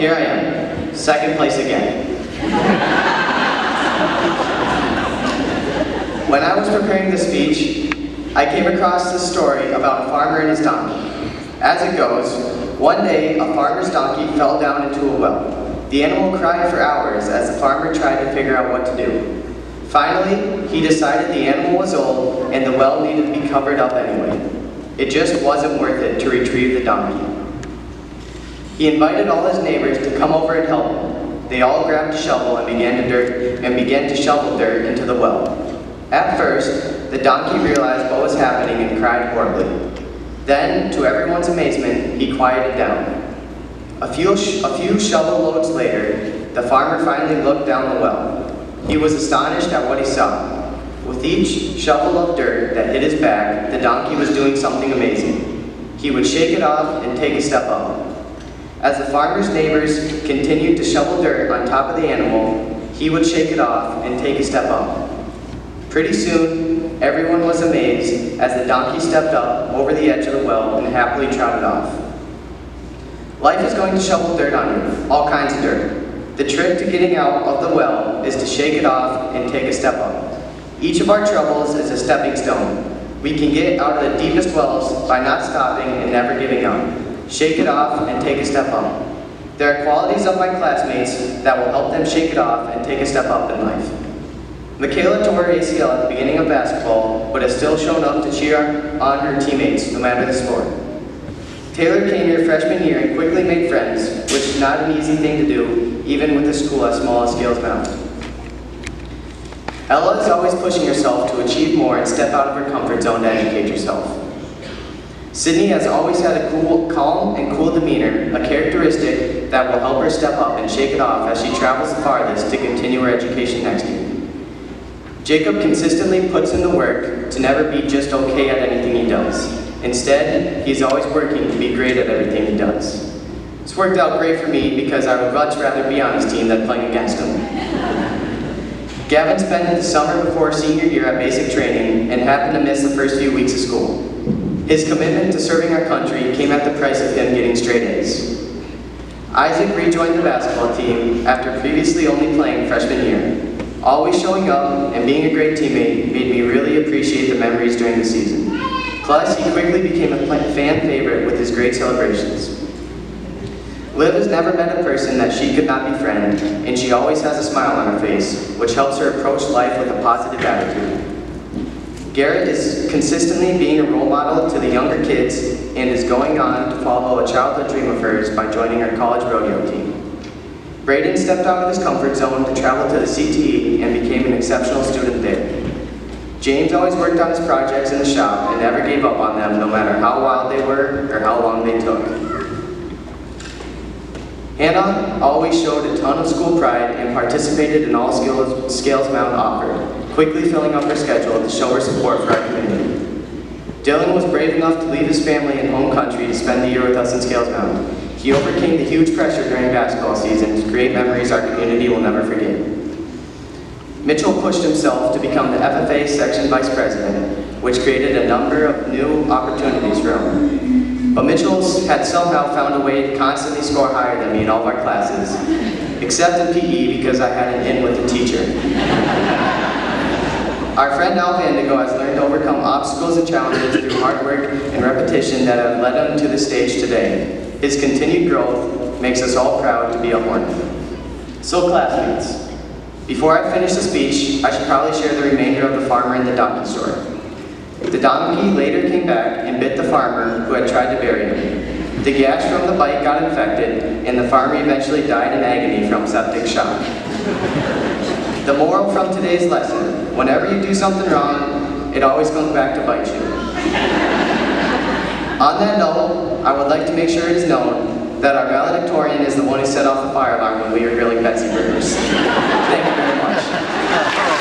here I am, second place again. When I was preparing the speech, I came across this story about a farmer and his donkey. As it goes, one day a farmer's donkey fell down into a well. The animal cried for hours as the farmer tried to figure out what to do. Finally, he decided the animal was old and the well needed to be covered up anyway. It just wasn't worth it to retrieve the donkey. He invited all his neighbors to come over and help him. They all grabbed a shovel and began to shovel dirt into the well. At first, the donkey realized what was happening and cried horribly. Then, to everyone's amazement, he quieted down. A few shovel loads later, the farmer finally looked down the well. He was astonished at what he saw. With each shovel of dirt that hit his back, the donkey was doing something amazing. He would shake it off and take a step up. As the farmer's neighbors continued to shovel dirt on top of the animal, he would shake it off and take a step up. Pretty soon, everyone was amazed as the donkey stepped up over the edge of the well and happily trotted off. Life is going to shovel dirt on you, all kinds of dirt. The trick to getting out of the well is to shake it off and take a step up. Each of our troubles is a stepping stone. We can get out of the deepest wells by not stopping and never giving up. Shake it off and take a step up. There are qualities of my classmates that will help them shake it off and take a step up in life. Michaela tore her ACL at the beginning of basketball, but has still shown up to cheer on her teammates, no matter the sport. Taylor came here freshman year and quickly made friends, which is not an easy thing to do, even with a school as small as Scales Mountain. Ella is always pushing herself to achieve more and step out of her comfort zone to educate herself. Sydney has always had a calm and cool demeanor, a characteristic that will help her step up and shake it off as she travels the farthest to continue her education next year. Jacob consistently puts in the work to never be just okay at anything he does. Instead, he's always working to be great at everything he does. It's worked out great for me because I would much rather be on his team than playing against him. Gavin spent the summer before senior year at basic training and happened to miss the first few weeks of school. His commitment to serving our country came at the price of him getting straight A's. Isaac rejoined the basketball team after previously only playing freshman year. Always showing up and being a great teammate made me really appreciate the memories during the season. Plus, he quickly became a fan favorite with his great celebrations. Liv has never met a person that she could not befriend, and she always has a smile on her face, which helps her approach life with a positive attitude. Garrett is consistently being a role model to the younger kids and is going on to follow a childhood dream of hers by joining her college rodeo team. Braden stepped out of his comfort zone to travel to the CTE and became an exceptional student there. James always worked on his projects in the shop and never gave up on them no matter how wild they were or how long they took. Hannah always showed a ton of school pride and participated in all Scales Mountain offered, quickly filling up her schedule to show her support for our community. Dylan was brave enough to leave his family and home country to spend the year with us in Scales Mountain. He overcame the huge pressure during basketball season to create memories our community will never forget. Mitchell pushed himself to become the FFA section vice president, which created a number of new opportunities for him. But Mitchell had somehow found a way to constantly score higher than me in all of our classes, except in PE because I had an in with the teacher. Our friend Al Vandigo has learned to overcome obstacles and challenges through hard work and repetition that have led him to the stage today. His continued growth makes us all proud to be a Hornet. So classmates, before I finish the speech, I should probably share the remainder of the farmer and the donkey story. The donkey later came back and bit the farmer who had tried to bury him. The gash from the bite got infected, and the farmer eventually died in agony from septic shock. The moral from today's lesson: whenever you do something wrong, it always comes back to bite you. On that note, I would like to make sure it is known that our valedictorian is the one who set off the fire alarm when we were grilling Betsy burgers. Thank you very much.